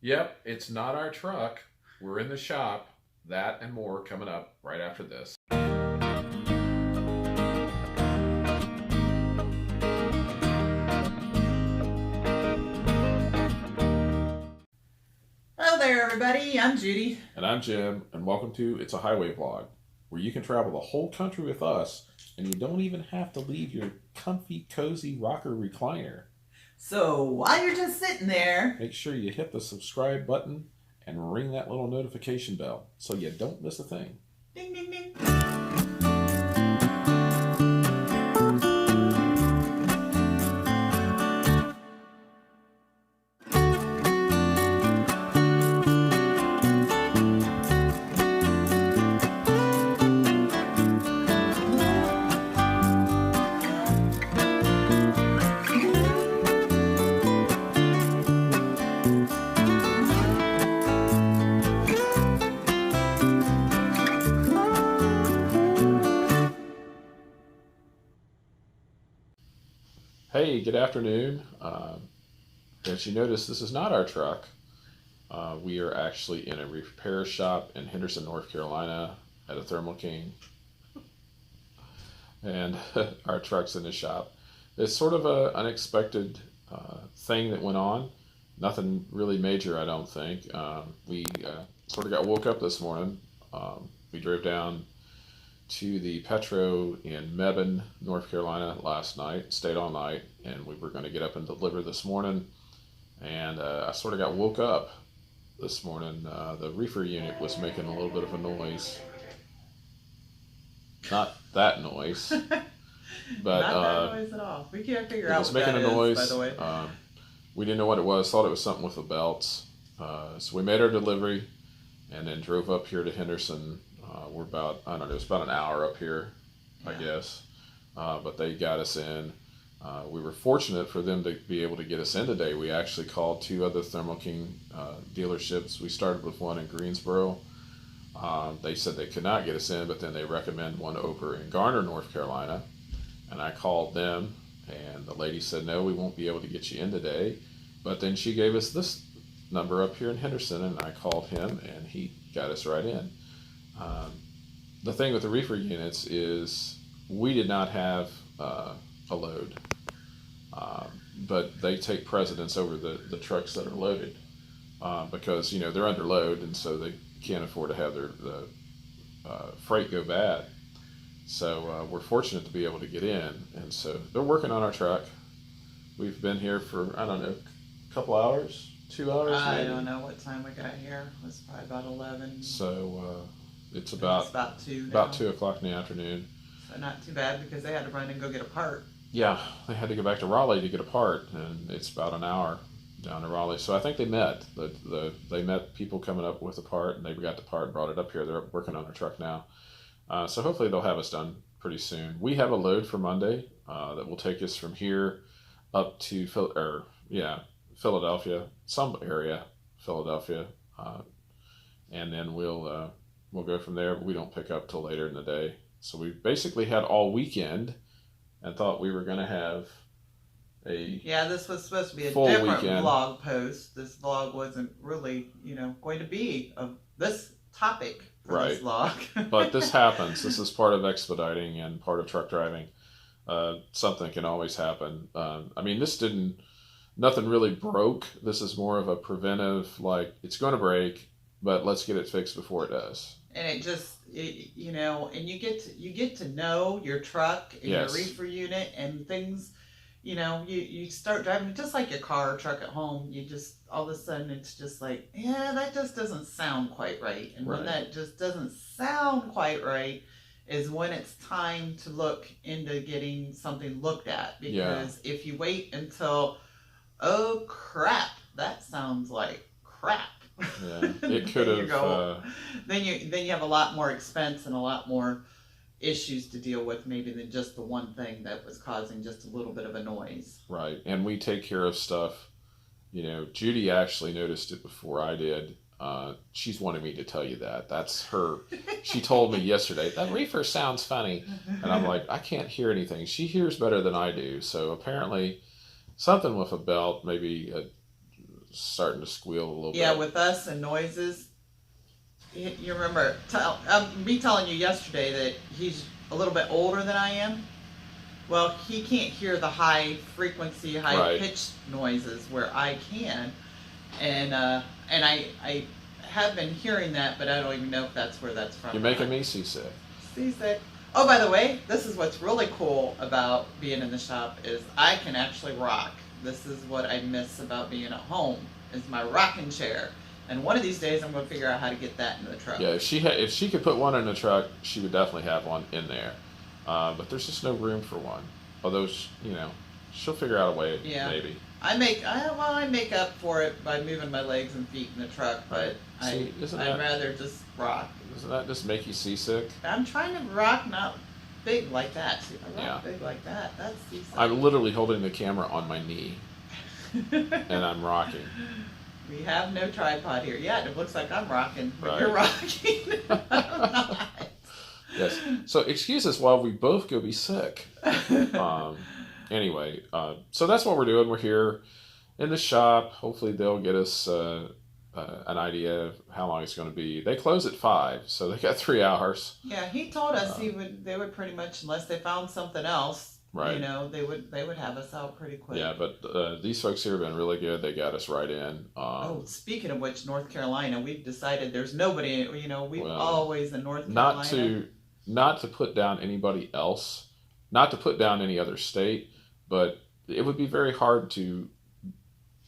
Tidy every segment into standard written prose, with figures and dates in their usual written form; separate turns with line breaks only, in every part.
Yep, it's not our truck. We're in the shop. That and more coming up right after this.
Hello there, everybody. I'm Judy.
And I'm Jim, and welcome to It's a Highway Vlog, where you can travel the whole country with us, and you don't even have to leave your comfy, cozy rocker recliner.
So while you're just sitting there,
Make sure you hit the subscribe button and ring that little notification bell so you don't miss a thing.
ding, ding, ding.
Hey, good afternoon. As you notice, this is not our truck. We are actually in a repair shop in Henderson, North Carolina at a Thermal King. And our truck's in the shop. It's sort of an unexpected thing that went on. Nothing really major, I don't think. We sort of got woke up this morning. We drove down to the Petro in Mebane, North Carolina last night, stayed all night, and we were going to get up and deliver this morning. And I sort of got woke up this morning. The reefer unit was making a little bit of a noise. Not that noise, but
Not that noise at all. We can't figure out
was
what
making
that
a
is,
noise.
by the way.
We didn't know what it was. Thought it was something with the belts. So we made our delivery, and then drove up here to Henderson. We're about, I don't know, it's about an hour up here, I guess. But they got us in. We were fortunate for them to be able to get us in today. We actually called two other Thermal King dealerships. We started with one in Greensboro. They said they could not get us in, but then they recommend one over in Garner, North Carolina. And I called them, and the lady said, no, we won't be able to get you in today. But then she gave us this number up here in Henderson, and I called him, and he got us right in. The thing with the reefer units is we did not have a load, but they take precedence over the trucks that are loaded because they're under load, and so they can't afford to have the freight go bad. So we're fortunate to be able to get in, and so they're working on our truck. We've been here for, I don't know, a couple hours, 2 hours maybe.
I don't know what time we got here. It was probably about 11.
So it's
It's
about
about 2 now.
about 2 o'clock in the afternoon.
So not too bad because they had to run and go get a part.
Yeah, they had to go back to Raleigh to get a part, and it's about an hour down to Raleigh. So I think they met. They met people coming up with a part, and they got the part and brought it up here. They're working on a truck now. So hopefully they'll have us done pretty soon. We have a load for Monday that will take us from here up to Philadelphia, some area, Philadelphia, and then we'll go from there. But we don't pick up till later in the day. So we basically had all weekend and thought we were going to have a
This was supposed to be a
full
different
weekend.
vlog post. This vlog wasn't really, going to be of this topic for this vlog.
But this happens. This is part of expediting and part of truck driving. Something can always happen. Nothing really broke. This is more of a preventive, like, it's going to break, but let's get it fixed before it does.
And and you get to know your truck and
Yes.
your reefer unit and things. You start driving just like your car or truck at home. You just all of a sudden it's just like, yeah, that just doesn't sound quite right. And when that just doesn't sound quite right is when it's time to look into getting something looked at. Because if you wait until, oh crap, that sounds like crap.
Yeah, it could have.
Then you have a lot more expense and a lot more issues to deal with, maybe than just the one thing that was causing just a little bit of a noise.
Right, and we take care of stuff. Judy actually noticed it before I did. She's wanted me to tell you that. That's her. She told me yesterday, that reefer sounds funny. And I'm like, I can't hear anything. She hears better than I do. So apparently something with a belt, maybe starting to squeal a little bit.
Yeah, with us and noises. You remember me telling you yesterday that he's a little bit older than I am. Well, he can't hear the high frequency, high pitched noises where I can, and I have been hearing that, but I don't even know if that's where that's from.
You're making me seasick.
Seasick. Oh, by the way, this is what's really cool about being in the shop is I can actually rock. This is what I miss about being at home is my rocking chair. And one of these days, I'm going to figure out how to get that into the truck.
Yeah, if she could put one in the truck, she would definitely have one in there. But there's just no room for one. Although, she'll figure out a way, maybe.
I make up for it by moving my legs and feet in the truck, but I'd rather just rock.
Doesn't that just make you seasick?
I'm trying to rock, not big like that. See, if I rock big like that, that's seasick.
I'm literally holding the camera on my knee, and I'm rocking.
We have no tripod here yet. It looks like I'm rocking, but you're rocking. I'm not.
Yes. So excuse us while we both go be sick. Anyway, so that's what we're doing. We're here in the shop. Hopefully they'll get us an idea of how long it's going to be. They close at 5, so they got 3 hours.
Yeah, he told us they would pretty much, unless they found something else.
Right.
They would have us out pretty quick.
Yeah, but these folks here have been really good. They got us right in.
Speaking of which, North Carolina, we've decided there's nobody. We've always in North Carolina.
Not to put down anybody else, not to put down any other state, but it would be very hard to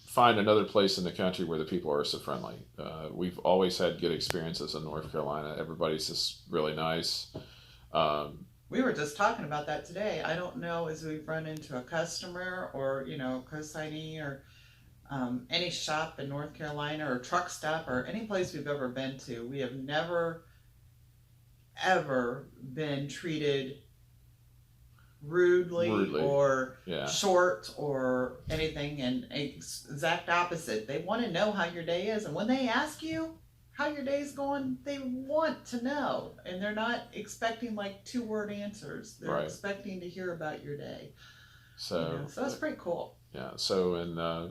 find another place in the country where the people are so friendly. We've always had good experiences in North Carolina. Everybody's just really nice.
We were just talking about that today. I don't know as we've run into a customer or, co-signee or any shop in North Carolina or truck stop or any place we've ever been to. We have never, ever been treated rudely or short or anything. And exact opposite. They want to know how your day is. And when they ask you how your day's going, they want to know, and they're not expecting like 2-word answers. They're expecting to hear about your day. So that's pretty cool.
Yeah. So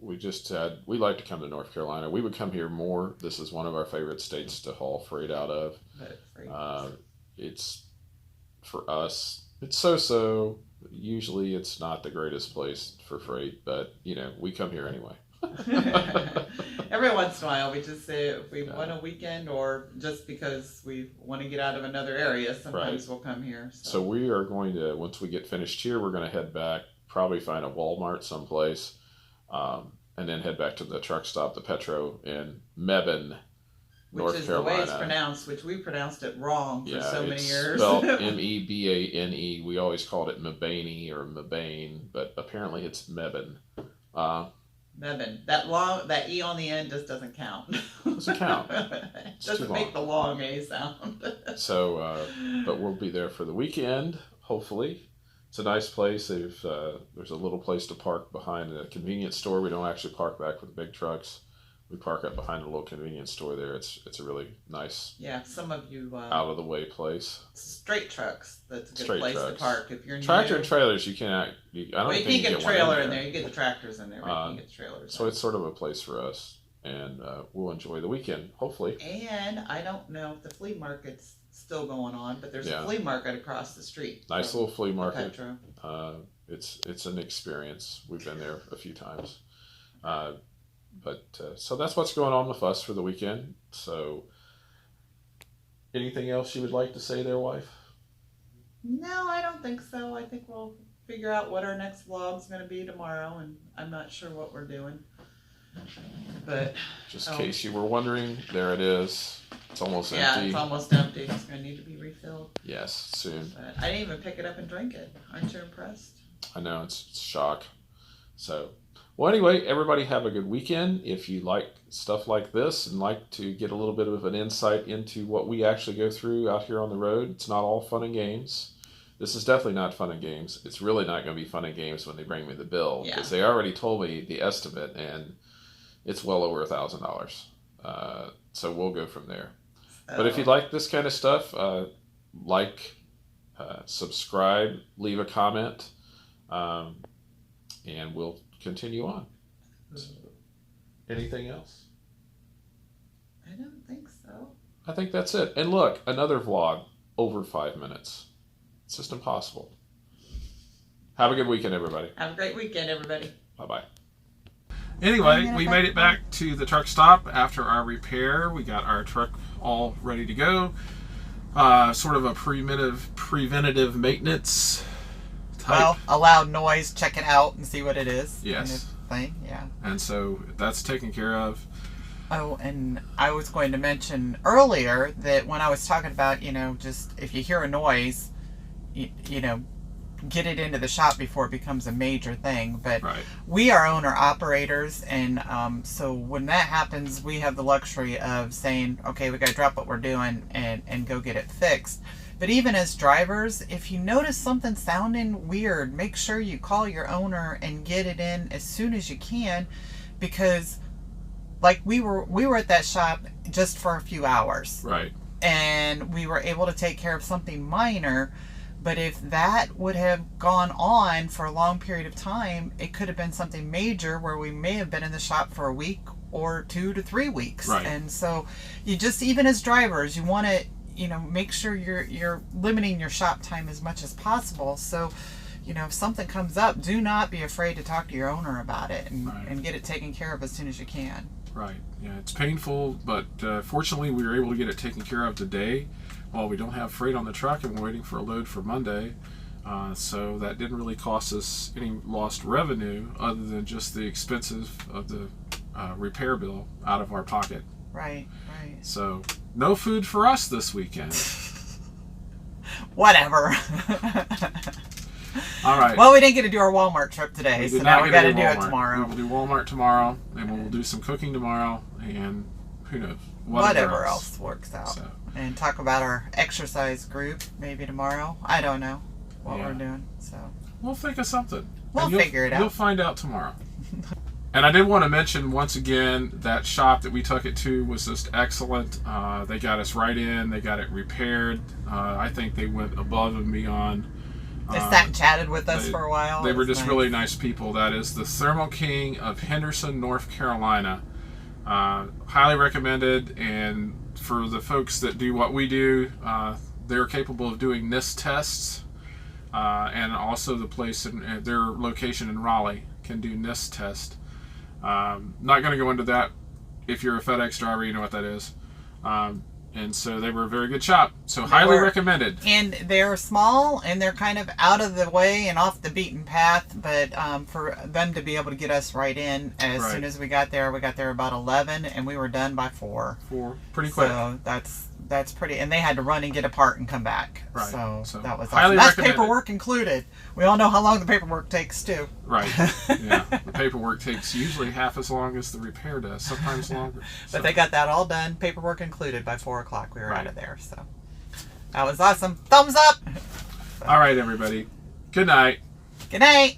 we like to come to North Carolina. We would come here more. This is one of our favorite states to haul freight out of. It's for us. It's so. Usually, it's not the greatest place for freight, but we come here anyway.
Every once in a while we just say if we want a weekend or just because we want to get out of another area, sometimes we'll come here.
So we are going to, once we get finished here, we're going to head back, probably find a Walmart someplace, and then head back to the truck stop, the Petro in Mebane, North Carolina. Which is the way it's pronounced,
which we pronounced it wrong for so many years.
Spelled Mebane. We always called it Mebane or Mebane, but apparently it's Mebane.
Mebane. That E on the end just doesn't count.
Doesn't count.
It doesn't make the long A sound.
So, but we'll be there for the weekend, hopefully. It's a nice place. There's a little place to park behind a convenience store. We don't actually park back with the big trucks. We park up behind a little convenience store there. It's a really nice.
Yeah, some of you
out of the way place.
Straight trucks. That's a good place to park if you're
tractor and trailers. You can't.
You can't get a trailer in there. You get the tractors in there. But you can get the trailers.
So it's sort of a place for us, and we'll enjoy the weekend hopefully.
And I don't know if the flea market's still going on, but there's a flea market across the street.
Nice little flea market.
Petro.
It's an experience. We've been there a few times. So that's what's going on with us for the weekend. So, anything else you would like to say there, wife?
No, I don't think so. I think we'll figure out what our next vlog's going to be tomorrow, and I'm not sure what we're doing. But
just in case you were wondering, there it is. It's almost empty.
Yeah, it's almost empty. It's going to need to be refilled.
Yes, soon.
But I didn't even pick it up and drink it. Aren't you impressed?
I know, it's shock. So. Well, anyway, everybody have a good weekend. If you like stuff like this and like to get a little bit of an insight into what we actually go through out here on the road, it's not all fun and games. This is definitely not fun and games. It's really not going to be fun and games when they bring me the bill because they already told me the estimate and it's well over $1,000. So we'll go from there. But if you like this kind of stuff, subscribe, leave a comment, and we'll continue on. Anything else?
I don't think so.
I think that's it. And look, another vlog over 5 minutes. It's just impossible. Have a good weekend, everybody.
Have a great weekend, everybody.
Bye-bye. Anyway, we made it back to the truck stop after our repair. We got our truck all ready to go. Sort of a preventative maintenance type.
Well, a loud noise, check it out and see what it is.
Yes.
Kind of thing, yeah.
And so that's taken care of.
Oh, and I was going to mention earlier that when I was talking about, just if you hear a noise, you know, get it into the shop before it becomes a major thing. But
Right.
we are owner operators, and so when that happens, we have the luxury of saying, okay, we got to drop what we're doing and go get it fixed. But even as drivers, if you notice something sounding weird, make sure you call your owner and get it in as soon as you can, because like we were at that shop just for a few hours.
Right.
And we were able to take care of something minor. But if that would have gone on for a long period of time, it could have been something major where we may have been in the shop for a week or 2 to 3 weeks.
Right.
And so you just, even as drivers, you want to, make sure you're limiting your shop time as much as possible. So, if something comes up, do not be afraid to talk to your owner about it and get it taken care of as soon as you can.
Right. Yeah, it's painful, but fortunately we were able to get it taken care of today. Well, we don't have freight on the truck and we're waiting for a load for Monday. So that didn't really cost us any lost revenue other than just the expenses of the repair bill out of our pocket.
Right.
So no food for us this weekend.
Whatever.
All right.
Well, we didn't get to do our Walmart trip today, so now we got to do it tomorrow.
We will do Walmart tomorrow, and we'll do some cooking tomorrow, and who knows,
whatever else works out.
So.
And talk about our exercise group maybe tomorrow. I don't know what we're doing, so
we'll think of something.
We'll figure it out.
You'll find out tomorrow. And I did want to mention once again that shop that we took it to was just excellent. They got us right in. They got it repaired. I think they went above and beyond.
They sat and chatted with us for a while.
They were just really nice people. That is the Thermo King of Henderson, North Carolina. Highly recommended. And for the folks that do what we do, they're capable of doing NIST tests. And also the place in their location in Raleigh can do NIST test. Not going to go into that. If you're a FedEx driver, you know what that is. And so they were a very good shop. So highly recommended.
And they're small and they're kind of out of the way and off the beaten path. But for them to be able to get us right in as soon as we got there about 11 and we were done by 4.
Pretty quick.
So that's pretty. And they had to run and get a part and come back.
Right.
So that was
highly
awesome. That's
recommended.
paperwork included. We all know how long the paperwork takes too.
Right. Yeah. The paperwork takes usually half as long as the repair does, sometimes longer.
But they got that all done, paperwork included, by 4 o'clock. We were out of there. So that was awesome. Thumbs up.
All right, everybody. Good night.
Good night.